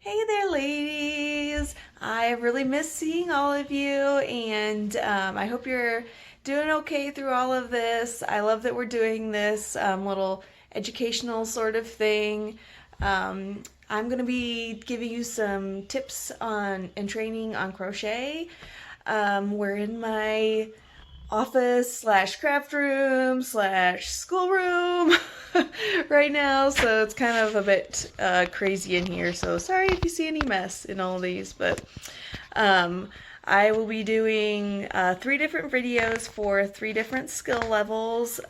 Hey there, ladies! I really miss seeing all of you, and I hope you're doing okay through all of this. I love that we're doing this little educational sort of thing. I'm going to be giving you some tips on and training on crochet. We're in my office slash craft room slash schoolroom right now, so it's kind of a bit crazy in here. So sorry if you see any mess in all these, but um, I will be doing 3 different videos for 3 different skill levels.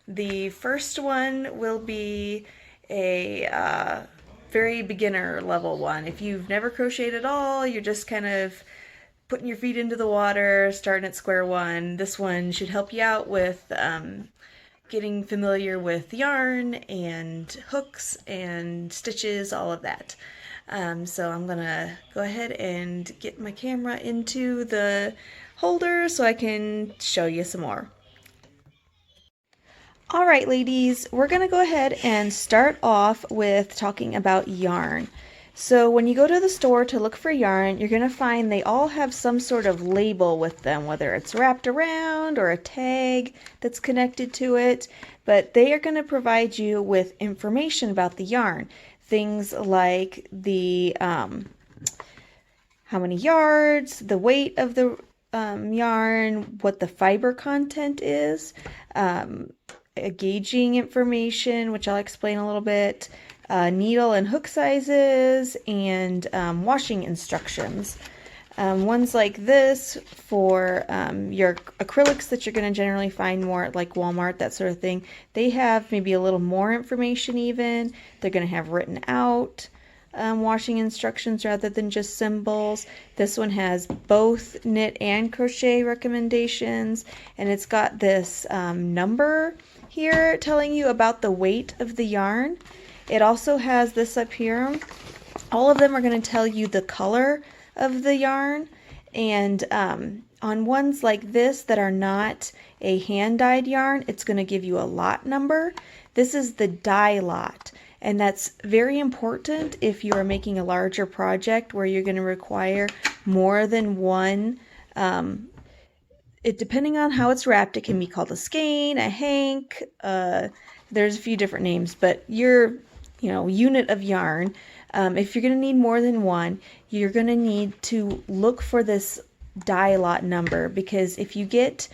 The first one will be a very beginner level one. If you've never crocheted at all, you're just kind of putting your feet into the water, starting at square one. This one should help you out with getting familiar with yarn and hooks and stitches, all of that. So I'm gonna go ahead and get my camera into the holder so I can show you some more. All right, ladies, we're gonna go ahead and start off with talking about yarn. So when you go to the store to look for yarn, you're gonna find they all have some sort of label with them, whether it's wrapped around or a tag that's connected to it, but they are gonna provide you with information about the yarn. Things like the how many yards, the weight of the yarn, what the fiber content is, gauging information, which I'll explain a little bit, needle and hook sizes, and washing instructions. Ones like this for your acrylics that you're going to generally find more at like Walmart, that sort of thing. They have maybe a little more information even. They're going to have written out washing instructions rather than just symbols. This one has both knit and crochet recommendations, and it's got this number here telling you about the weight of the yarn. It also has this up here. All of them are going to tell you the color of the yarn, and on ones like this that are not a hand-dyed yarn, it's going to give you a lot number. This is the dye lot, and that's very important if you are making a larger project where you're going to require more than one. Depending on how it's wrapped, it can be called a skein, a hank. There's a few different names, but your unit of yarn. If you're going to need more than one, you're going to need to look for this dye lot number, because if you get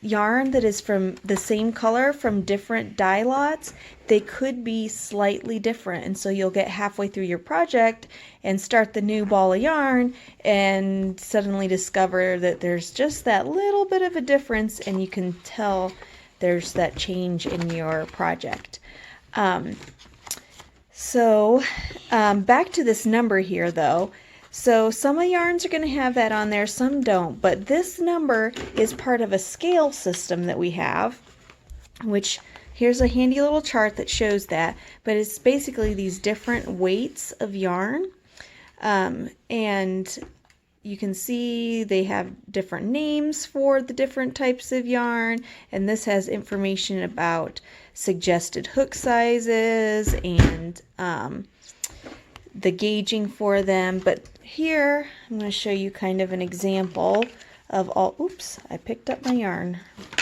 yarn that is from the same color from different dye lots, they could be slightly different, and so you'll get halfway through your project and start the new ball of yarn and suddenly discover that there's just that little bit of a difference, and you can tell there's that change in your project. Back to this number here though. So some of yarns are going to have that on there, some don't, but this number is part of a scale system that we have, which here's a handy little chart that shows that, but it's basically these different weights of yarn, and you can see they have different names for the different types of yarn, and this has information about suggested hook sizes and the gauging for them. But here I'm going to show you kind of an example of all, oops, I picked up my yarn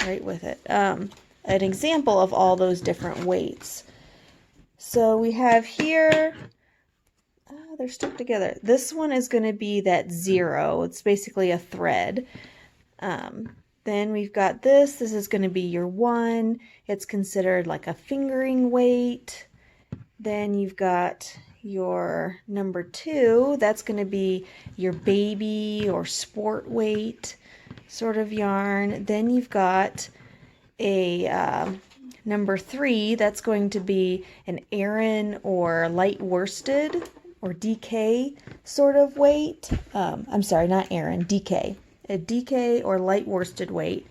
right with it, an example of all those different weights. So we have here, they're stuck together. This one is going to be that 0. It's basically a thread. Then we've got this is going to be your 1. It's considered like a fingering weight. Then you've got your number 2, that's going to be your baby or sport weight sort of yarn. Then you've got a number 3, that's going to be an Aran or light worsted or DK sort of weight. I'm sorry, not Aran, DK. A DK or light worsted weight.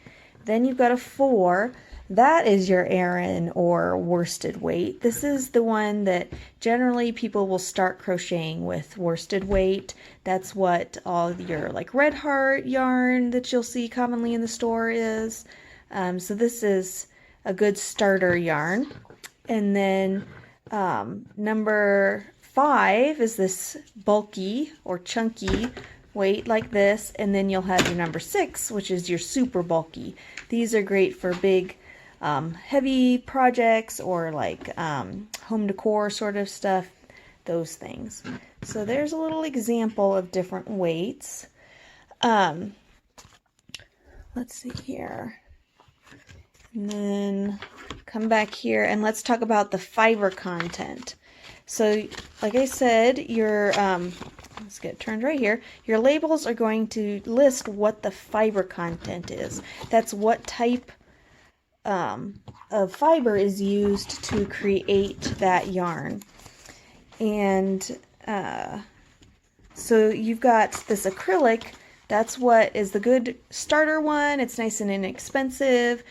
Then you've got a 4. That is your Aran or worsted weight. This is the one that generally people will start crocheting with, worsted weight. That's what all your like Red Heart yarn that you'll see commonly in the store is. So this is a good starter yarn. And then number 5 is this bulky or chunky weight like this, and then you'll have your number 6, which is your super bulky. These are great for big heavy projects or like home decor sort of stuff, those things. So there's a little example of different weights. Let's see here. And then come back here and let's talk about the fiber content. So like I said, your let's get it turned right here. Your labels are going to list what the fiber content is. That's what type of fiber is used to create that yarn. And so you've got this acrylic. That's what is the good starter one. It's nice and inexpensive.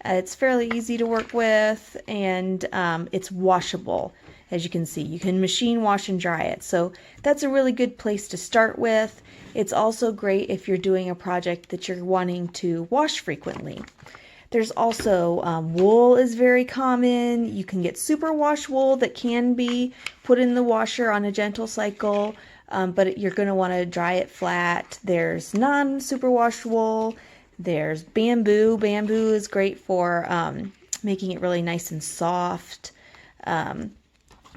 It's fairly easy to work with, and it's washable. As you can see, you can machine wash and dry it. So that's a really good place to start with. It's also great if you're doing a project that you're wanting to wash frequently. There's also wool is very common. You can get superwash wool that can be put in the washer on a gentle cycle, but you're going to want to dry it flat. There's non-superwash wool. There's bamboo. Bamboo is great for making it really nice and soft.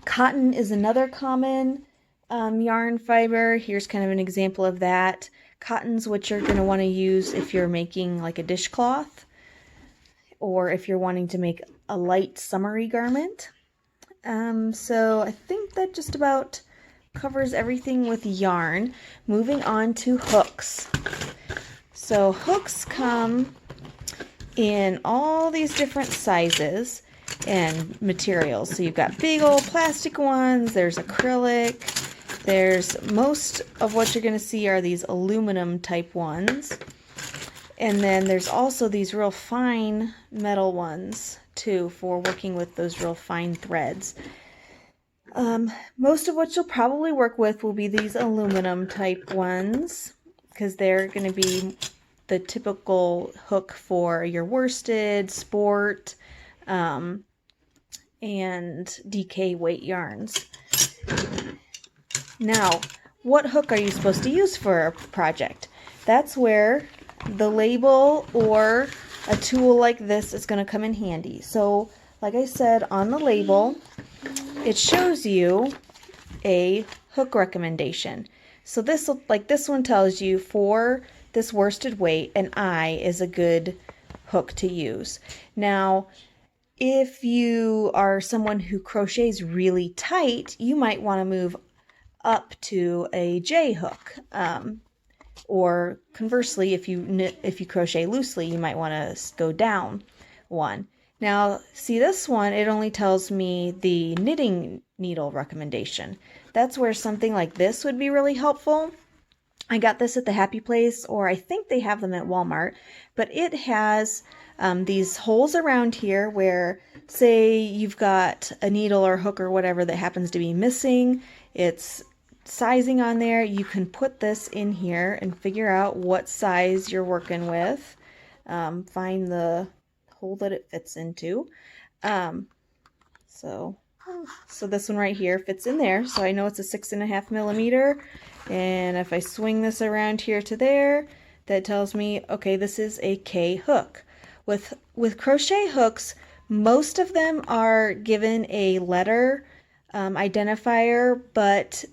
Cotton is another common yarn fiber. Here's kind of an example of that. Cotton's what you're going to want to use if you're making like a dishcloth, or if you're wanting to make a light summery garment. So I think that just about covers everything with yarn. Moving on to hooks. So hooks come in all these different sizes and materials. So you've got big old plastic ones, there's acrylic, there's most of what you're going to see are these aluminum type ones. And then there's also these real fine metal ones too for working with those real fine threads. Most of what you'll probably work with will be these aluminum type ones because they're going to be the typical hook for your worsted, sport, and DK weight yarns. Now, what hook are you supposed to use for a project? That's where the label or a tool like this is going to come in handy. So, like I said, on the label, it shows you a hook recommendation. So this, like this one tells you for this worsted weight, an I is a good hook to use. Now, if you are someone who crochets really tight, you might want to move up to a J hook. Or conversely, if you crochet loosely, you might want to go down one. Now, see this one, it only tells me the knitting needle recommendation. That's where something like this would be really helpful. I got this at the Happy Place, or I think they have them at Walmart, but it has these holes around here where, say you've got a needle or hook or whatever that happens to be missing, it's sizing on there, you can put this in here and figure out what size you're working with. Find the hole that it fits into. So this one right here fits in there, so I know it's a 6.5 millimeter. And if I swing this around here to there, that tells me, okay, this is a K hook. With crochet hooks, most of them are given a letter identifier, but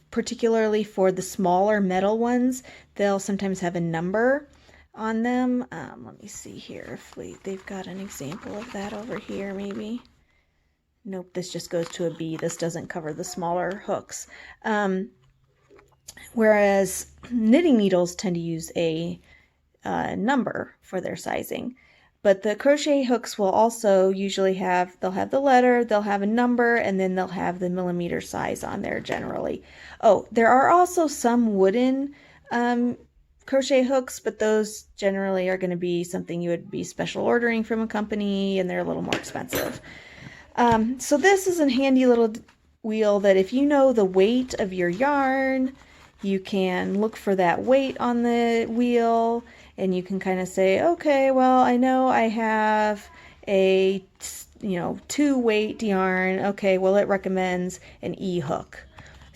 particularly for the smaller metal ones, they'll sometimes have a number on them. Let me see here if they've got an example of that over here maybe. Nope, this just goes to a B. This doesn't cover the smaller hooks. Whereas knitting needles tend to use a number for their sizing. But the crochet hooks will also usually they'll have the letter, they'll have a number, and then they'll have the millimeter size on there generally. Oh, there are also some wooden crochet hooks, but those generally are going to be something you would be special ordering from a company, and they're a little more expensive. So this is a handy little wheel that if you know the weight of your yarn, you can look for that weight on the wheel, and you can kind of say, okay, well, I know I have a 2 weight yarn. Okay, well, it recommends an E hook.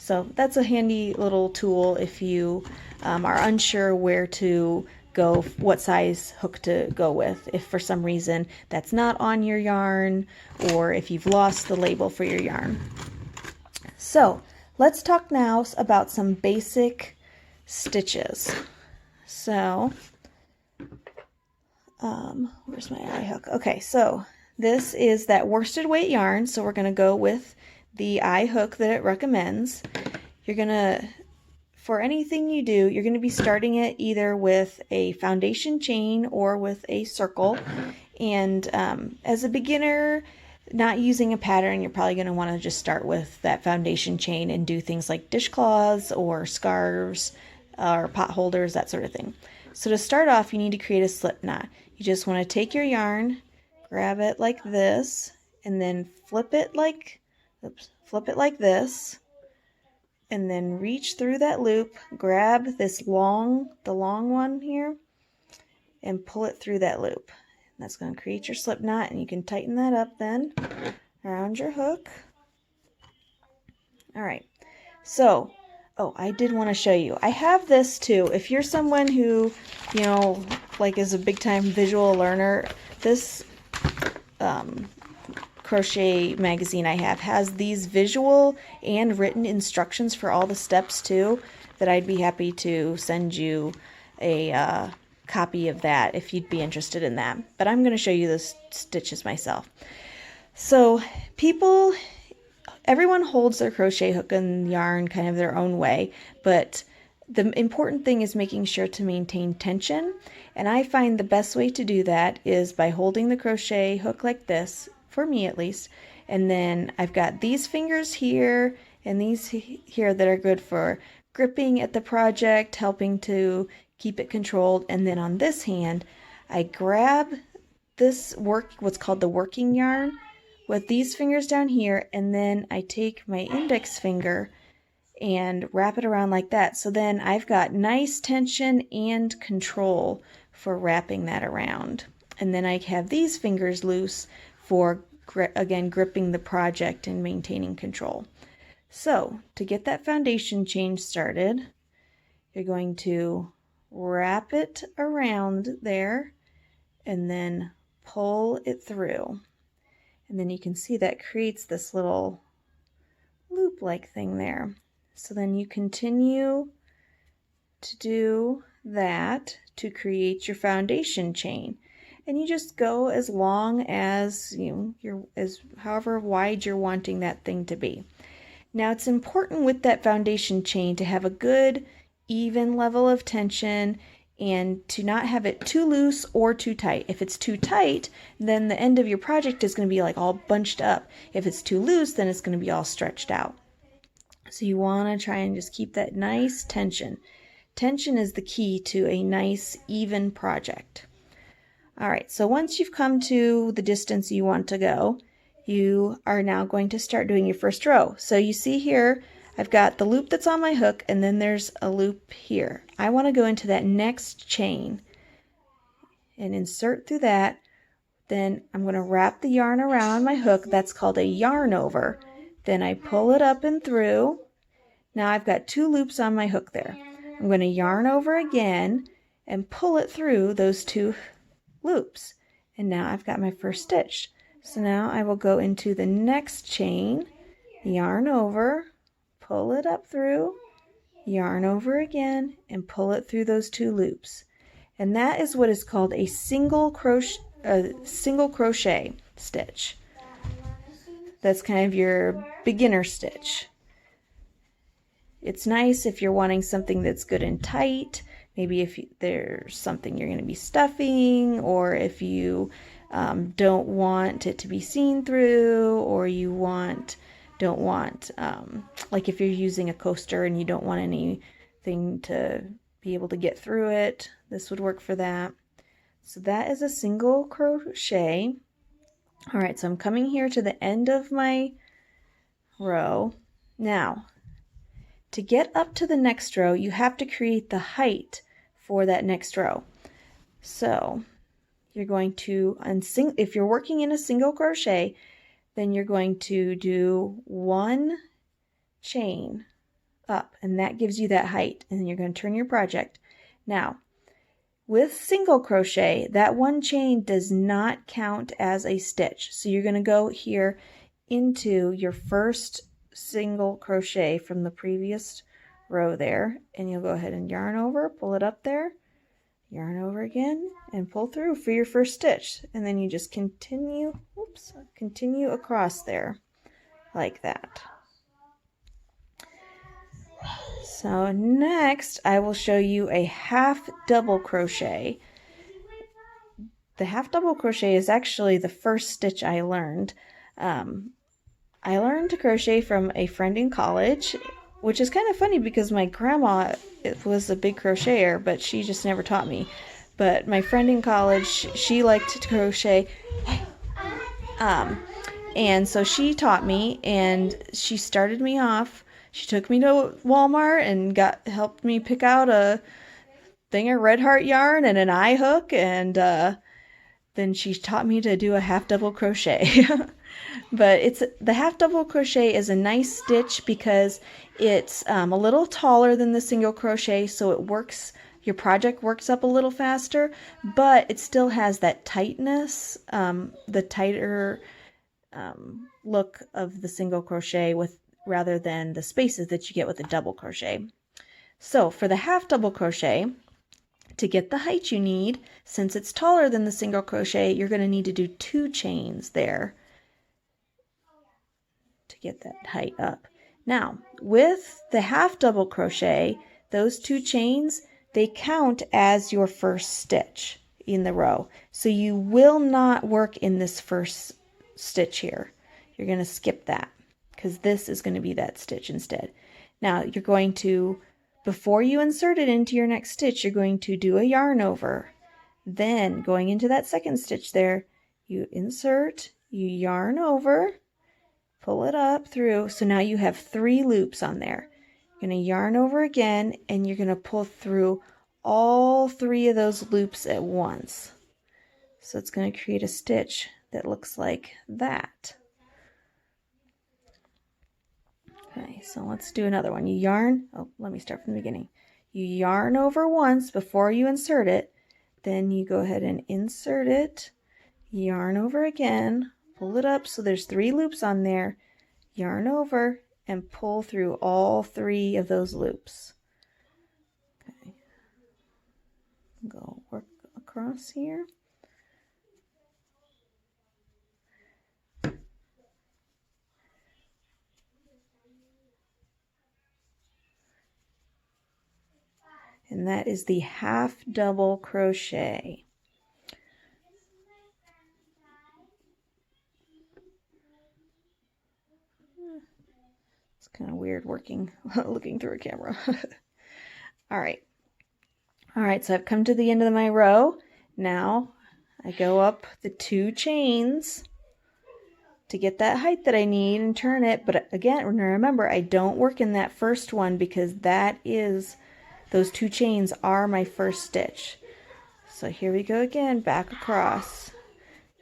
So that's a handy little tool if you are unsure where to go, what size hook to go with, if for some reason that's not on your yarn, or if you've lost the label for your yarn. So let's talk now about some basic stitches. So where's my eye hook? Okay, so this is that worsted weight yarn, so we're going to go with the eye hook that it recommends. You're going to, for anything you do, you're going to be starting it either with a foundation chain or with a circle. And as a beginner, not using a pattern, you're probably going to want to just start with that foundation chain and do things like dishcloths or scarves or pot holders, that sort of thing. So to start off, you need to create a slip knot. You just want to take your yarn, grab it like this, and then flip it like this, and then reach through that loop, grab this the long one here, and pull it through that loop. And that's going to create your slip knot, and you can tighten that up then around your hook. All right, so, oh, I did want to show you. I have this too. If you're someone who, you know, like is a big time visual learner, this crochet magazine I have has these visual and written instructions for all the steps too, that I'd be happy to send you a copy of that if you'd be interested in that. But I'm going to show you the stitches myself. So everyone holds their crochet hook and yarn kind of their own way, but the important thing is making sure to maintain tension. And I find the best way to do that is by holding the crochet hook like this, for me at least, and then I've got these fingers here and these here that are good for gripping at the project, helping to keep it controlled. And then on this hand, I grab this what's called the working yarn with these fingers down here, and then I take my index finger and wrap it around like that. So then I've got nice tension and control for wrapping that around. And then I have these fingers loose for, again, gripping the project and maintaining control. So to get that foundation chain started, you're going to wrap it around there and then pull it through. And then you can see that creates this little loop-like thing there. So then you continue to do that to create your foundation chain. And you just go as long as however wide you're wanting that thing to be. Now it's important with that foundation chain to have a good even level of tension and to not have it too loose or too tight. If it's too tight, then the end of your project is going to be like all bunched up. If it's too loose, then it's going to be all stretched out. So you want to try and just keep that nice tension. Tension is the key to a nice even project. All right, so once you've come to the distance you want to go, you are now going to start doing your first row. So you see here, I've got the loop that's on my hook, and then there's a loop here. I want to go into that next chain and insert through that. Then I'm going to wrap the yarn around my hook. That's called a yarn over. Then I pull it up and through. Now I've got two loops on my hook there. I'm going to yarn over again and pull it through those two loops. And now I've got my first stitch. So now I will go into the next chain, yarn over, pull it up through, yarn over again, and pull it through those two loops. And that is what is called a single crochet stitch. That's kind of your beginner stitch. It's nice if you're wanting something that's good and tight. Maybe if there's something you're going to be stuffing, or if you don't want it to be seen through, or you don't want, like if you're using a coaster and you don't want anything to be able to get through it, this would work for that. So that is a single crochet. All right, so I'm coming here to the end of my row. Now, to get up to the next row, you have to create the height for that next row. So you're going to, if you're working in a single crochet, then you're going to do one chain up, and that gives you that height. And then you're going to turn your project. Now, with single crochet, that one chain does not count as a stitch. So you're going to go here into your first single crochet from the previous row there, and you'll go ahead and yarn over, pull it up there, yarn over again, and pull through for your first stitch. And then you just continue, continue across there like that. So next I will show you a half double crochet. The half double crochet is actually the first stitch I learned. I learned to crochet from a friend in college, which is kind of funny because my grandma was a big crocheter, but she just never taught me. But my friend in college, she liked to crochet, and so she taught me, and she started me off. She took me to Walmart and helped me pick out a thing of red heart yarn and an eye hook, and then she taught me to do a half double crochet. But the half double crochet is a nice stitch because it's a little taller than the single crochet, so it works, your project works up a little faster, but it still has that tightness, the tighter look of the single crochet rather than the spaces that you get with a double crochet. So for the half double crochet, to get the height you need, since it's taller than the single crochet, you're going to need to do 2 chains there to get that height up. Now, with the half double crochet, those 2 chains, they count as your first stitch in the row. So you will not work in this first stitch here. You're going to skip that because this is going to be that stitch instead. Now, you're going to, before you insert it into your next stitch, you're going to do a yarn over. Then, going into that second stitch there, you insert, you yarn over, pull it up through. So now you have 3 loops on there. You're going to yarn over again, and you're going to pull through all 3 of those loops at once. So it's going to create a stitch that looks like that. Okay, so let's do another one. You yarn, let me start from the beginning. You yarn over once before you insert it, then you go ahead and insert it, yarn over again, pull it up so there's 3 loops on there, yarn over, and pull through all 3 of those loops. Okay, go work across here. And that is the half double crochet. It's kind of weird working, looking through a camera. All right, so I've come to the end of my row. Now I go up the 2 chains to get that height that I need and turn it. But again, remember, I don't work in that first one because those 2 chains are my first stitch. So here we go again, back across,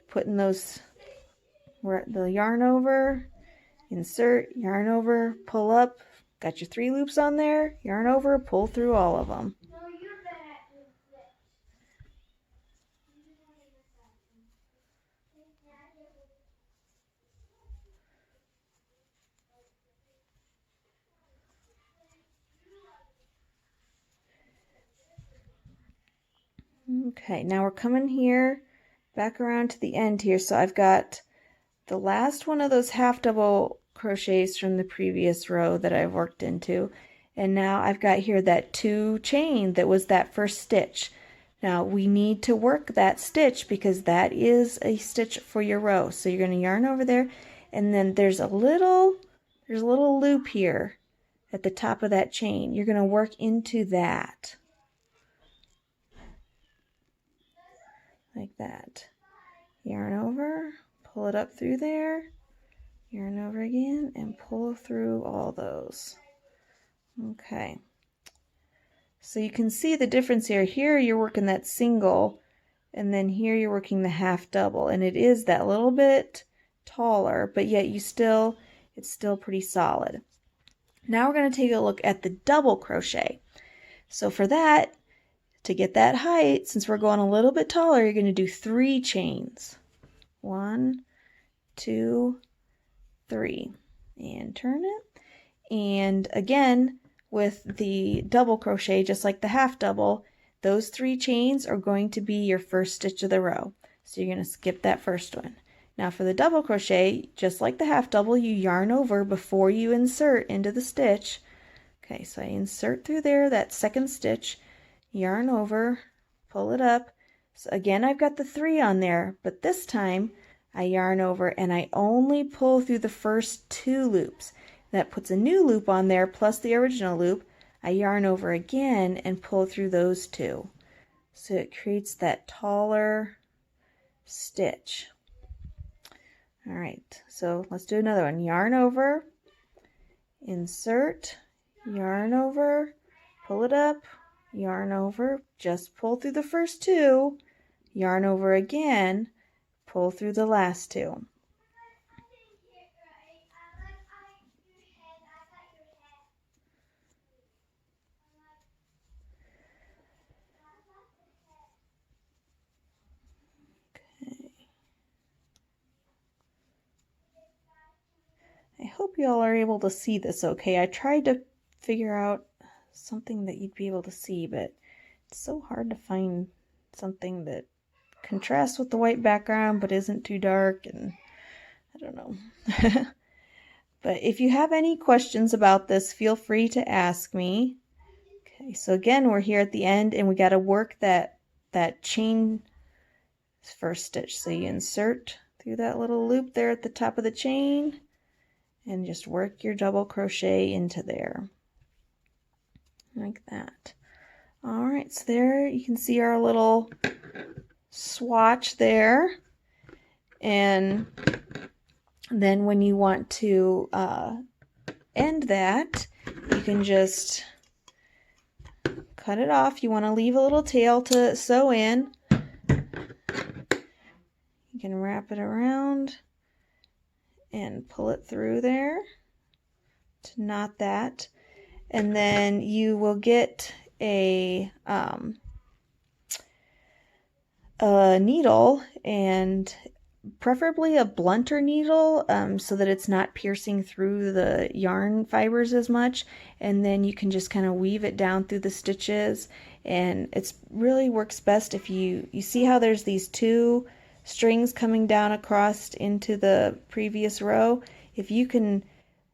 putting the yarn over, insert, yarn over, pull up, got your 3 loops on there, yarn over, pull through all of them. Okay, now we're coming here back around to the end here. So I've got the last one of those half double crochets from the previous row that I've worked into, and now I've got here that 2 chain that was that first stitch. Now we need to work that stitch because that is a stitch for your row. So you're going to yarn over there, and then there's a little loop here at the top of that chain. You're going to work into that. Like that. Yarn over, pull it up through there, yarn over again, and pull through all those. Okay. So you can see the difference here. Here you're working that single, and then here you're working the half double, and it is that little bit taller, but yet it's still pretty solid. Now we're going to take a look at the double crochet. So for that, to get that height, since we're going a little bit taller, you're going to do 3 chains. 1, 2, 3. And turn it. And again, with the double crochet, just like the half double, those 3 chains are going to be your first stitch of the row. So you're going to skip that first one. Now for the double crochet, just like the half double, you yarn over before you insert into the stitch. Okay, so I insert through there, that second stitch, yarn over, pull it up. So again, I've got the 3 on there, but this time I yarn over and I only pull through the first 2 loops. That puts a new loop on there plus the original loop. I yarn over again and pull through those 2. So it creates that taller stitch. All right, so let's do another one. Yarn over, insert, yarn over, pull it up, yarn over, just pull through the first 2, yarn over again, pull through the last 2. I hope you all are able to see this okay. I tried to figure out something that you'd be able to see, but it's so hard to find something that contrasts with the white background but isn't too dark, and I don't know. But if you have any questions about this, feel free to ask me. Okay, so again, we're here at the end and we got to work that chain first stitch. So you insert through that little loop there at the top of the chain and just work your double crochet into there like that. All right, so there you can see our little swatch there, and then when you want to end that, you can just cut it off. You want to leave a little tail to sew in. You can wrap it around and pull it through there to knot that, and then you will get a needle, and preferably a blunter needle, so that it's not piercing through the yarn fibers as much, and then you can just kind of weave it down through the stitches. And it's really works best if you see how there's these 2 strings coming down across into the previous row. If you can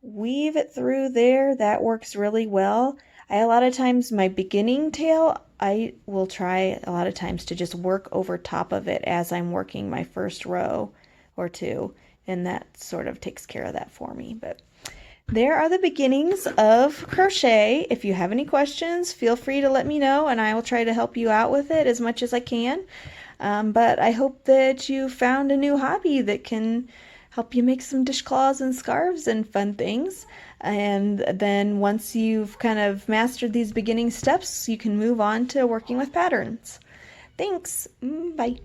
weave it through there, that works really well. A lot of times my beginning tail, I will try a lot of times to just work over top of it as I'm working my first row or 2, and that sort of takes care of that for me. But there are the beginnings of crochet. If you have any questions, feel free to let me know and I will try to help you out with it as much as I can. But I hope that you found a new hobby that can help you make some dishcloths and scarves and fun things. And then once you've kind of mastered these beginning steps, you can move on to working with patterns. Thanks. Bye.